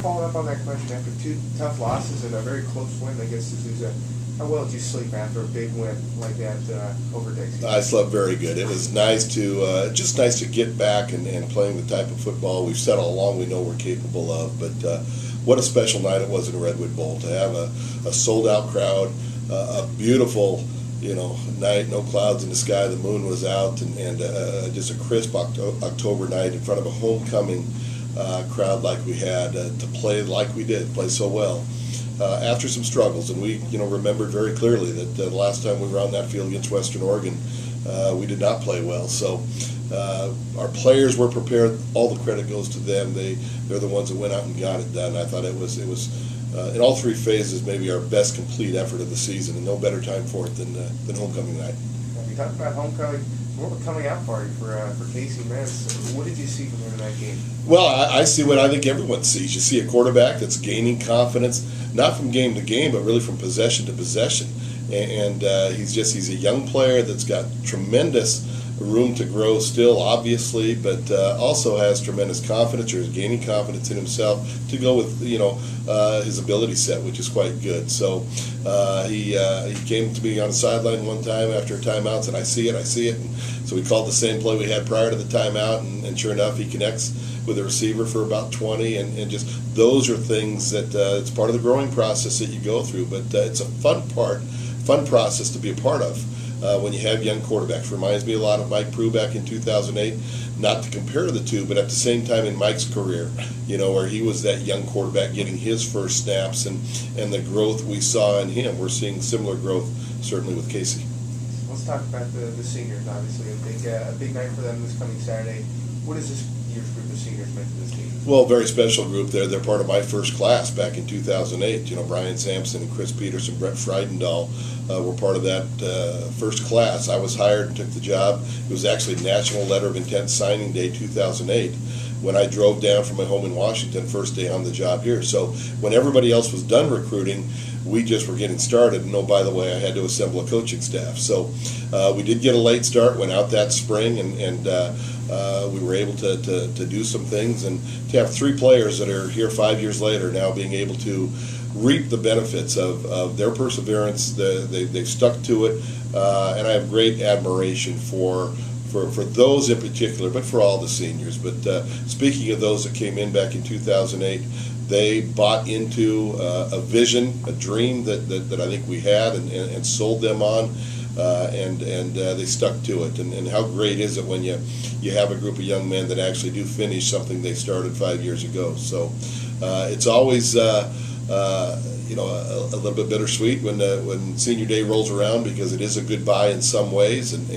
following up on that question, after two tough losses and a very close win against Azusa, how well did you sleep after a big win like that over Dixie? I slept very good. It was nice to just nice to get back and playing the type of football we've said all along we know we're capable of. But what a special night it was in Redwood Bowl to have a sold out crowd, a beautiful night, no clouds in the sky, the moon was out, and just a crisp October night in front of a homecoming crowd like we had to play like we did, play so well. After some struggles, and we remembered very clearly that the last time we were on that field against Western Oregon, we did not play well. So our players were prepared. All the credit goes to them. They're the ones that went out and got it done. I thought it was in all three phases maybe our best complete effort of the season, and no better time for it than homecoming night. You talked about homecoming. More of a coming out party for Casey Mintz. What did you see from him in that game? Well, I see what I think everyone sees. You see a quarterback that's gaining confidence, not from game to game, but really from possession to possession. And he's a young player that's got tremendous room to grow still, obviously, but also has tremendous confidence, or is gaining confidence in himself to go with his ability set, which is quite good. So he came to me on the sideline one time after a timeout and said, I see it. And so we called the same play we had prior to the timeout, and sure enough, he connects with a receiver for about 20, and just those are things that it's part of the growing process that you go through, but it's a fun process to be a part of. When you have young quarterbacks. Reminds me a lot of Mike Prue back in 2008. Not to compare the two, but at the same time in Mike's career, where he was that young quarterback getting his first snaps, and the growth we saw in him. We're seeing similar growth certainly with Casey. Let's talk about the seniors. Obviously, a big night for them this coming Saturday. What is this year's group of seniors meant to this team? Well, very special group. They're part of my first class back in 2008. Brian Sampson and Chris Peterson, Brett Freidendahl were part of that first class. I was hired and took the job. It was actually National Letter of Intent Signing Day 2008 when I drove down from my home in Washington, first day on the job here. So when everybody else was done recruiting, we just were getting started. And oh, by the way, I had to assemble a coaching staff. So we did get a late start, went out that spring, and we were able to do some things, and to have three players that are here 5 years later now being able to reap the benefits of their perseverance. They've stuck to it, and I have great admiration for those in particular, but for all the seniors. But speaking of those that came in back in 2008, they bought into a vision, a dream that I think we had and sold them on. And they stuck to it. And how great is it when you have a group of young men that actually do finish something they started 5 years ago. So it's always a little bit bittersweet when senior day rolls around, because it is a goodbye in some ways. And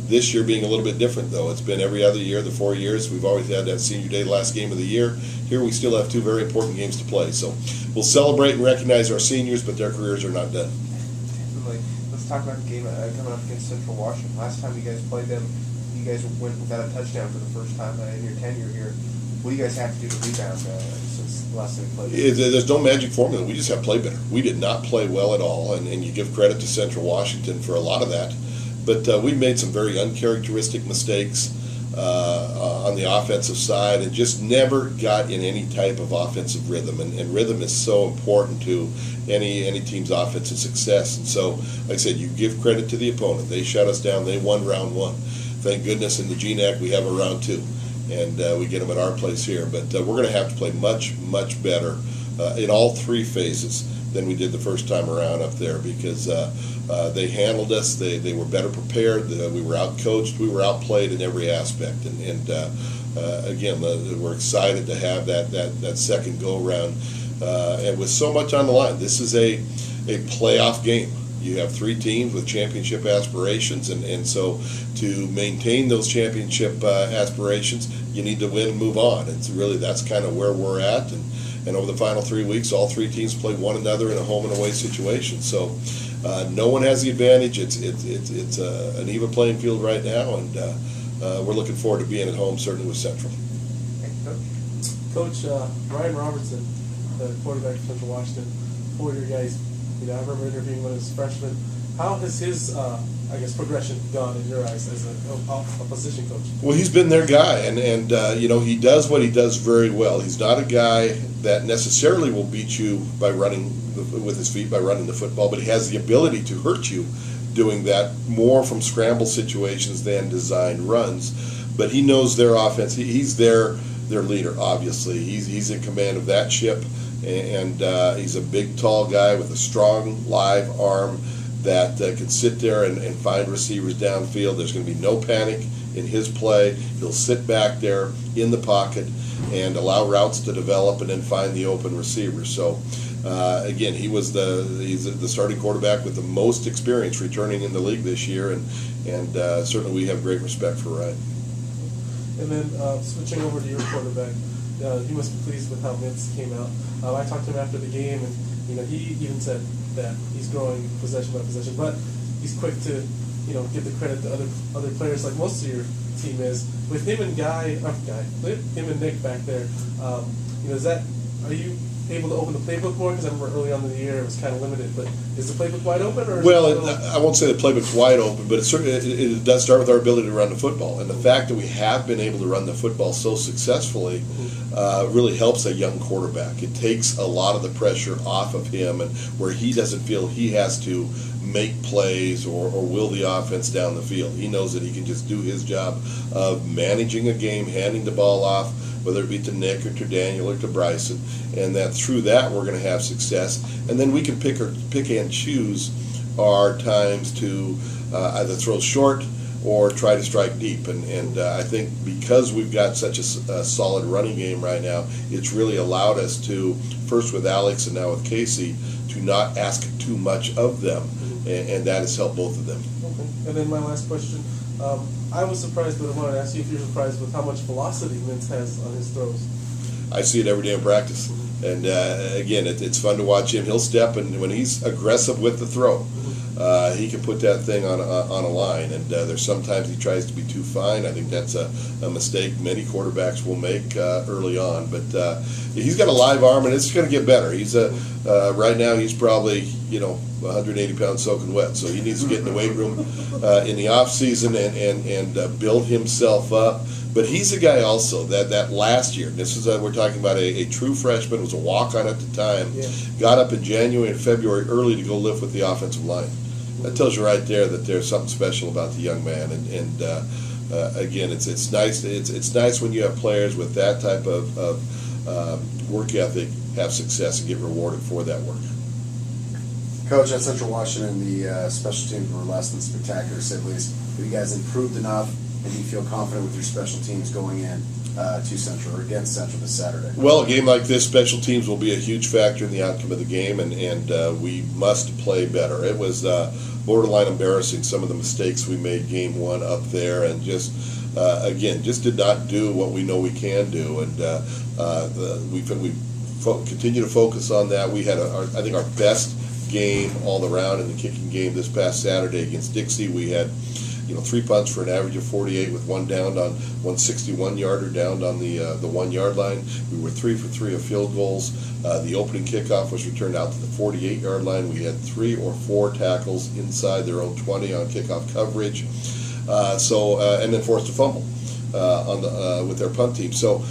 this year being a little bit different, though. It's been every other year, the 4 years. We've always had that senior day last game of the year. Here we still have two very important games to play. So we'll celebrate and recognize our seniors, but their careers are not done. Let's talk about the game coming up against Central Washington. Last time you guys played them, you guys went without a touchdown for the first time in your tenure here. What do you guys have to do to rebound since the last time you played? There's no magic formula. We just have to play better. We did not play well at all, and you give credit to Central Washington for a lot of that. But we made some very uncharacteristic mistakes on the offensive side, and just never got in any type of offensive rhythm. And rhythm is so important to any team's offensive success. And so, like I said, you give credit to the opponent. They shut us down. They won round one. Thank goodness in the GNAC we have a round two, and we get them at our place here. But we're going to have to play much, much better in all three phases than we did the first time around up there, because they handled us. They were better prepared. We were out-coached. We were outplayed in every aspect. And again, we're excited to have that second go-around. And with so much on the line, this is a playoff game. You have three teams with championship aspirations, and so to maintain those championship aspirations, you need to win and move on. And really, that's kind of where we're at. And over the final 3 weeks, all three teams play one another in a home and away situation. So no one has the advantage. It's an even playing field right now, and we're looking forward to being at home, certainly with Central. Coach, Ryan Robertson, the quarterback for Central Washington, 4-year guys. I remember interviewing one of his freshmen. How has his I guess, progression gone in your eyes as a position coach? Well, he's been their guy, and he does what he does very well. He's not a guy that necessarily will beat you by running with his feet, by running the football, but he has the ability to hurt you doing that more from scramble situations than designed runs. But he knows their offense. He's their leader, obviously. He's in command of that ship, and he's a big, tall guy with a strong, live arm that can sit there and find receivers downfield. There's going to be no panic in his play. He'll sit back there in the pocket and allow routes to develop and then find the open receivers. So, again, he's the starting quarterback with the most experience returning in the league this year, and certainly we have great respect for Ryan. And then switching over to your quarterback, you must be pleased with how Vince came out. I talked to him after the game, and he even said that he's growing possession by possession, but he's quick to give the credit to other players like most of your team is. With him and him and Nick back there, are you able to open the playbook more? Because I remember early on in the year it was kind of limited, but is the playbook wide open? Or I won't say the playbook's wide open, but it does start with our ability to run the football, and the fact that we have been able to run the football so successfully really helps a young quarterback. It takes a lot of the pressure off of him, and where he doesn't feel he has to make plays or will the offense down the field. He knows that he can just do his job of managing a game, handing the ball off, whether it be to Nick or to Daniel or to Bryson, and that through that we're going to have success. And then we can pick and choose our times to either throw short or try to strike deep. And I think because we've got such a solid running game right now, it's really allowed us to, first with Alex and now with Casey, to not ask too much of them, and that has helped both of them. Okay. And then my last question. I was surprised, but I wanted to ask you if you're surprised with how much velocity Vince has on his throws. I see it every day in practice. And again, it's fun to watch him. He'll step, and when he's aggressive with the throw, he can put that thing on a line. And there's sometimes he tries to be too fine. I think that's a mistake many quarterbacks will make early on. But he's got a live arm, and it's going to get better. He's right now he's probably 180 pounds soaking wet, so he needs to get in the weight room in the off season and build himself up. But he's a guy also that last year, this is we're talking about a true freshman, was a walk-on at the time, got up in January and February early to go lift with the offensive line. That tells you right there that there's something special about the young man. And again, it's nice. It's nice when you have players with that type of work ethic have success and get rewarded for that work. Coach, at Central Washington, the special teams were less than spectacular, to say the least. Have you guys improved enough, and do you feel confident with your special teams going in to Central or against Central this Saturday? Well, a game like this, special teams will be a huge factor in the outcome of the game, and we must play better. It was borderline embarrassing, some of the mistakes we made game one up there, and just did not do what we know we can do, and we continue to focus on that. We had, I think, our best game all around in the kicking game this past Saturday against Dixie. We had 3 punts for an average of 48 with one downed on 161-yarder downed on the 1 yard line. We were 3 for 3 of field goals. The opening kickoff was returned out to the 48-yard line. We had 3 or 4 tackles inside their own 20 on kickoff coverage. And then forced a fumble with their punt team. So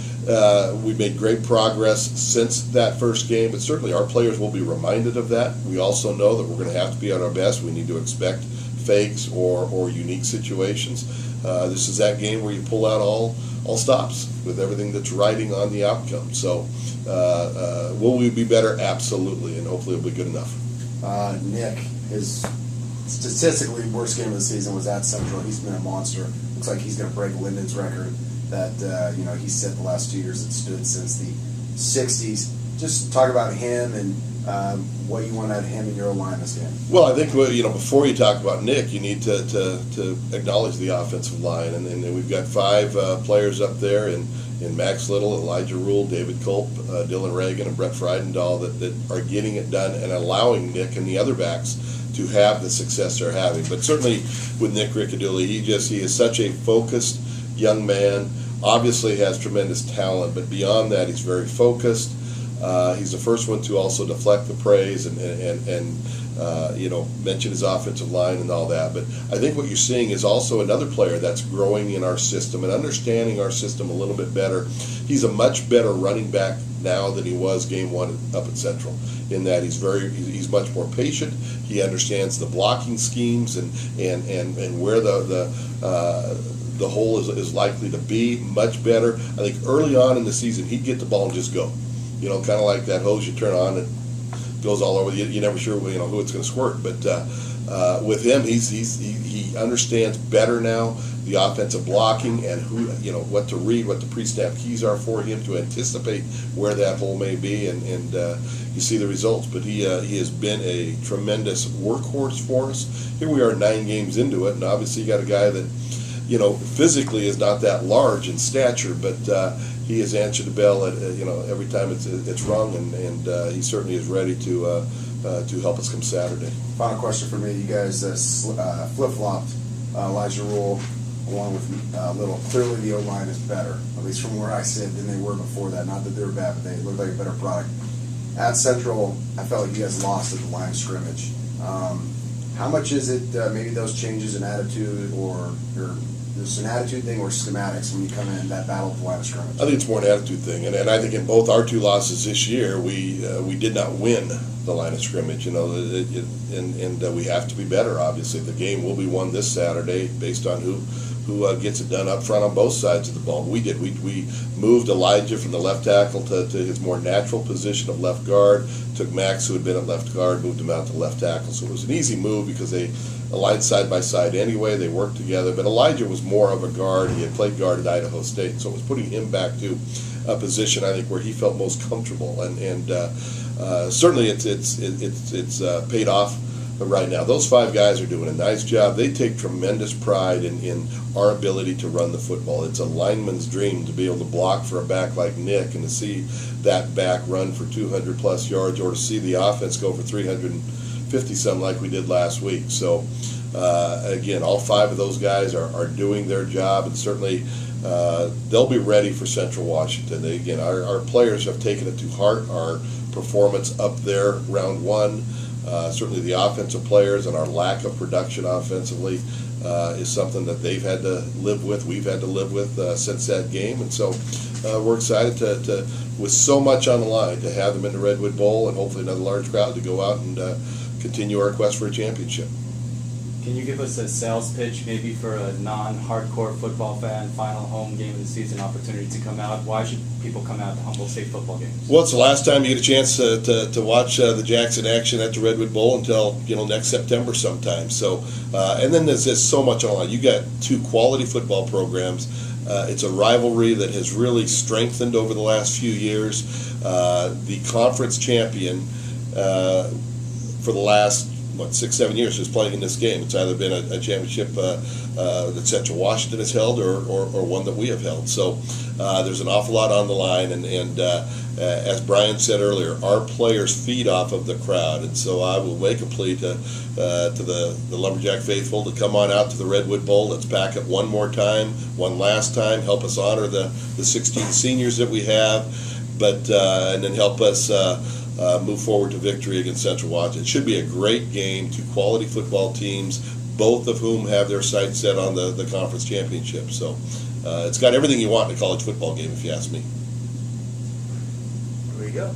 we made great progress since that first game, but certainly our players will be reminded of that. We also know that we're going to have to be at our best. We need to expect fakes or unique situations. This is that game where you pull out all stops with everything that's riding on the outcome. So will we be better? Absolutely, and hopefully it'll be good enough. Nick, his statistically worst game of the season was at Central. He's been a monster. Looks like he's going to break Linden's record that he set the last 2 years. It stood since the 60s. Just talk about him and what you want out of him in your line this game. Well, I think before you talk about Nick, you need to acknowledge the offensive line, and we've got 5 players up there in Max Little, Elijah Rule, David Culp, Dylan Reagan, and Brett Friedendahl that are getting it done and allowing Nick and the other backs to have the success they're having. But certainly with Nick Riccadulli, he is such a focused young man. Obviously has tremendous talent, but beyond that, he's very focused. He's the first one to also deflect the praise and mention his offensive line and all that. But I think what you're seeing is also another player that's growing in our system and understanding our system a little bit better. He's a much better running back now than he was game one up at Central, in that he's much more patient. He understands the blocking schemes and where the hole is likely to be much better. I think early on in the season he'd get the ball and just go, kind of like that hose you turn on and goes all over. You're never sure who it's going to squirt. But with him, he understands better now the offensive blocking and what to read, what the pre-snap keys are for him to anticipate where that hole may be, and you see the results. But he has been a tremendous workhorse for us. Here we are 9 games into it, and obviously you got a guy that physically is not that large in stature, but he has answered the bell at every time it's rung, and he certainly is ready to help us come Saturday. Final question for me: you guys flip-flopped Elijah Rule along with Little. Clearly, the O-line is better, at least from where I sit, than they were before that. Not that they were bad, but they looked like a better product. At Central, I felt like you guys lost at the line of scrimmage. How much is it maybe those changes in attitude, or there's an attitude thing or schematics when you come in that battle at the line of scrimmage? I think it's more an attitude thing, and I think in both our 2 losses this year, we did not win the line of scrimmage, and we have to be better. Obviously, the game will be won this Saturday based on who gets it done up front on both sides of the ball. We did. We moved Elijah from the left tackle to his more natural position of left guard. Took Max, who had been at left guard, moved him out to left tackle. So it was an easy move because they aligned side by side anyway. They worked together. But Elijah was more of a guard. He had played guard at Idaho State, so it was putting him back to a position I think where he felt most comfortable. And certainly it's paid off. But right now, those 5 guys are doing a nice job. They take tremendous pride in our ability to run the football. It's a lineman's dream to be able to block for a back like Nick and to see that back run for 200-plus yards, or to see the offense go for 350-some like we did last week. So, again, all 5 of those guys are doing their job, and certainly they'll be ready for Central Washington. Our players have taken it to heart, our performance up there round 1. Certainly the offensive players and our lack of production offensively is something that they've had to live with, we've had to live with since that game. And so we're excited to, with so much on the line, to have them in the Redwood Bowl and hopefully another large crowd to go out and continue our quest for a championship. Can you give us a sales pitch maybe for a non-hardcore football fan, final home game of the season opportunity to come out? Why should people come out to Humboldt State football games? Well, it's the last time you get a chance to watch the Jacks in action at the Redwood Bowl until next September sometime. So, and then there's so much on. You got 2 quality football programs. It's a rivalry that has really strengthened over the last few years. The conference champion for the last 6-7 years is playing in this game. It's either been a championship that Central Washington has held or one that we have held. So there's an awful lot on the line, and as Brian said earlier, our players feed off of the crowd, and so I will make a plea to the Lumberjack faithful to come on out to the Redwood Bowl. Let's pack it one more time, one last time, help us honor the 16 seniors that we have, but and then help us move forward to victory against Central Washington. It should be a great game, 2 quality football teams, both of whom have their sights set on the conference championship. So it's got everything you want in a college football game, if you ask me. There you go.